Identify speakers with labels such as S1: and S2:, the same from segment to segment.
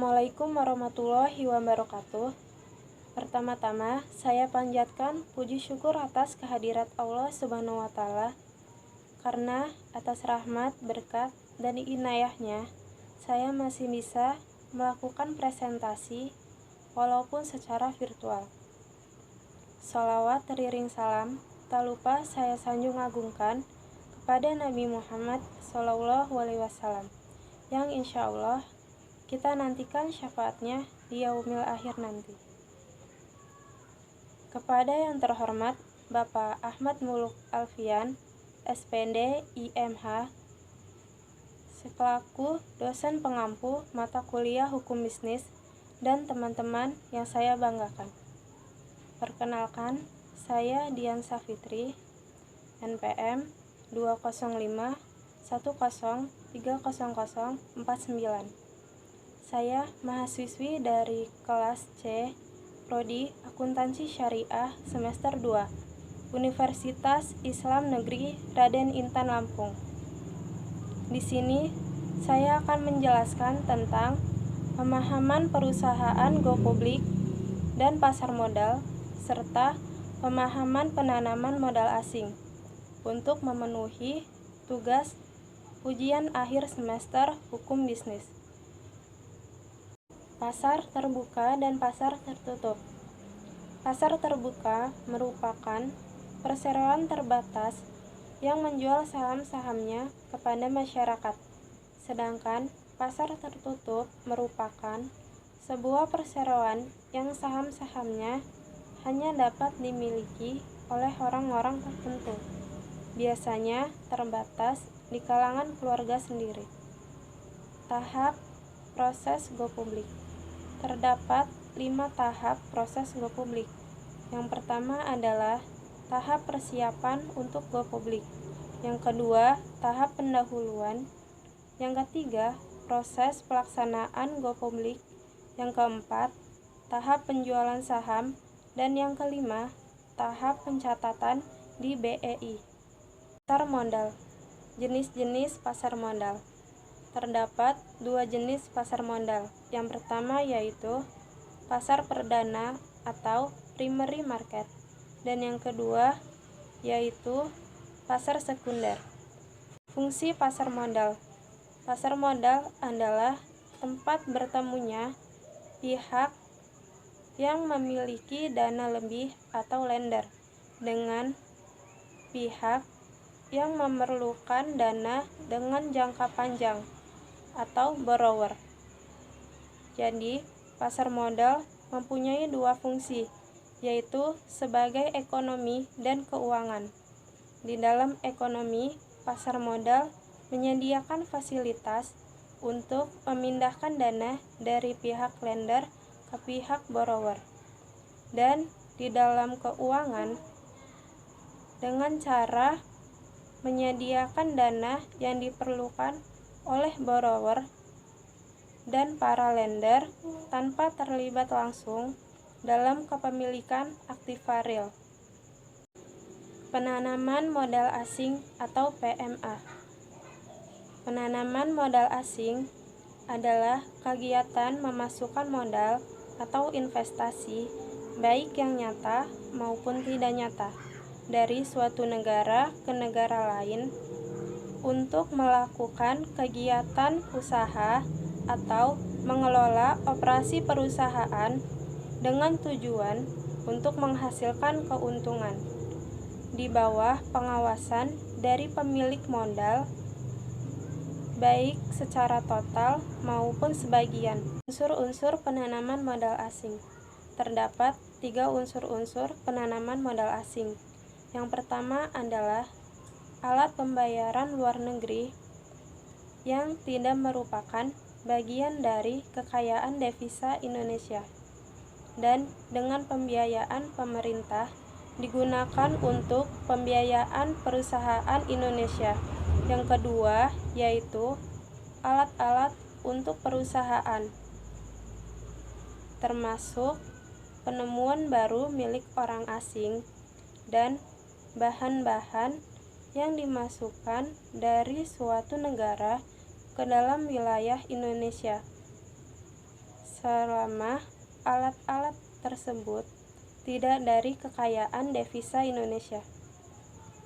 S1: Assalamualaikum warahmatullahi wabarakatuh. Pertama-tama, saya panjatkan puji syukur atas kehadirat Allah Subhanahu wa Ta'ala, karena atas rahmat, berkat, dan inayahnya, saya masih bisa melakukan presentasi walaupun secara virtual. Sholawat teriring salam, tak lupa saya sanjung agungkan kepada Nabi Muhammad SAW, yang insya Allah kita nantikan syafaatnya di yaumil akhir nanti. Kepada yang terhormat Bapak Ahmad Muluk Alfian, SPND IMH, selaku dosen pengampu mata kuliah Hukum Bisnis, dan teman-teman yang saya banggakan. Perkenalkan, saya Dian Safitri, NPM 205 10 30049. Saya mahasiswi dari kelas C, Prodi Akuntansi Syariah semester 2, Universitas Islam Negeri Raden Intan Lampung. Di sini saya akan menjelaskan tentang pemahaman perusahaan go public dan pasar modal, serta pemahaman penanaman modal asing untuk memenuhi tugas ujian akhir semester Hukum Bisnis. Pasar terbuka dan pasar tertutup. Pasar terbuka merupakan perseroan terbatas yang menjual saham-sahamnya kepada masyarakat, sedangkan pasar tertutup merupakan sebuah perseroan yang saham-sahamnya hanya dapat dimiliki oleh orang-orang tertentu, biasanya terbatas di kalangan keluarga sendiri. Tahap proses go public. Terdapat 5 tahap proses go public. Yang pertama adalah tahap persiapan untuk go public. Yang kedua, tahap pendahuluan. Yang ketiga, proses pelaksanaan go public. Yang keempat, tahap penjualan saham. Dan yang kelima, tahap pencatatan di BEI. Pasar modal. Jenis-jenis pasar modal. Terdapat 2 jenis pasar modal. Yang pertama yaitu pasar perdana atau primary market, dan yang kedua yaitu pasar sekunder. Fungsi pasar modal. Pasar modal adalah tempat bertemunya pihak yang memiliki dana lebih atau lender dengan pihak yang memerlukan dana dengan jangka panjang atau borrower. Jadi, pasar modal mempunyai 2 fungsi, yaitu sebagai ekonomi dan keuangan. Di dalam ekonomi, pasar modal menyediakan fasilitas untuk memindahkan dana dari pihak lender ke pihak borrower. Dan di dalam keuangan, dengan cara menyediakan dana yang diperlukan oleh borrower dan para lender tanpa terlibat langsung dalam kepemilikan aktiva real. Penanaman modal asing atau PMA. Penanaman modal asing adalah kegiatan memasukkan modal atau investasi, baik yang nyata maupun tidak nyata, dari suatu negara ke negara lain untuk melakukan kegiatan usaha atau mengelola operasi perusahaan dengan tujuan untuk menghasilkan keuntungan di bawah pengawasan dari pemilik modal, baik secara total maupun sebagian. Unsur-unsur penanaman modal asing. Terdapat 3 unsur-unsur penanaman modal asing. Yang pertama adalah alat pembayaran luar negeri yang tidak merupakan bagian dari kekayaan devisa Indonesia dan dengan pembiayaan pemerintah digunakan untuk pembiayaan perusahaan Indonesia. Yang kedua yaitu alat-alat untuk perusahaan, termasuk penemuan baru milik orang asing dan bahan-bahan yang dimasukkan dari suatu negara ke dalam wilayah Indonesia. selama alat-alat tersebut tidak dari kekayaan devisa Indonesia.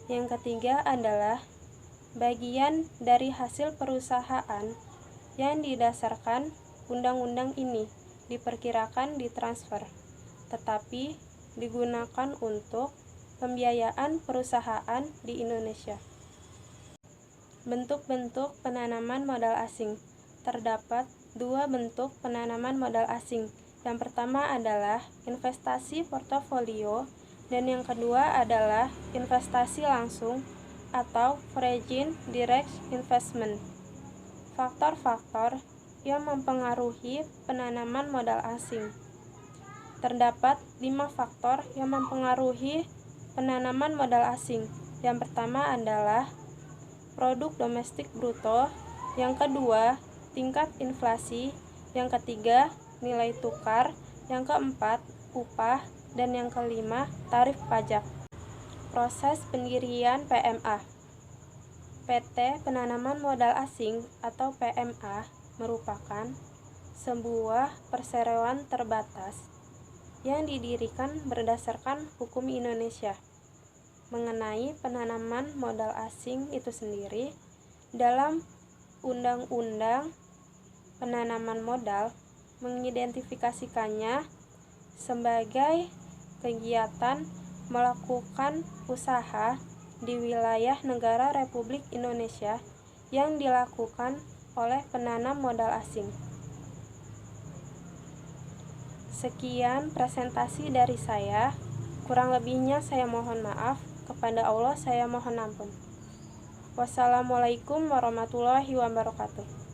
S1: Yang ketiga adalah bagian dari hasil perusahaan yang didasarkan undang-undang ini diperkirakan ditransfer, tetapi digunakan untuk pembiayaan perusahaan di Indonesia. Bentuk-bentuk penanaman modal asing. Terdapat dua bentuk penanaman modal asing. Yang pertama adalah investasi portofolio dan yang kedua adalah investasi langsung atau foreign direct investment. Faktor-faktor yang mempengaruhi penanaman modal asing. Terdapat 5 faktor yang mempengaruhi penanaman modal asing. Yang pertama adalah produk domestik bruto, yang kedua tingkat inflasi, yang ketiga nilai tukar, yang keempat upah, dan yang kelima tarif pajak. Proses pendirian PMA. PT Penanaman Modal Asing atau PMA merupakan sebuah perseroan terbatas yang didirikan berdasarkan hukum Indonesia mengenai penanaman modal asing itu sendiri. Dalam Undang-Undang Penanaman Modal mengidentifikasikannya sebagai kegiatan melakukan usaha di wilayah negara Republik Indonesia yang dilakukan oleh penanam modal asing. Sekian presentasi dari saya. Kurang lebihnya saya mohon maaf. Kepada Allah saya mohon ampun. Wassalamualaikum warahmatullahi wabarakatuh.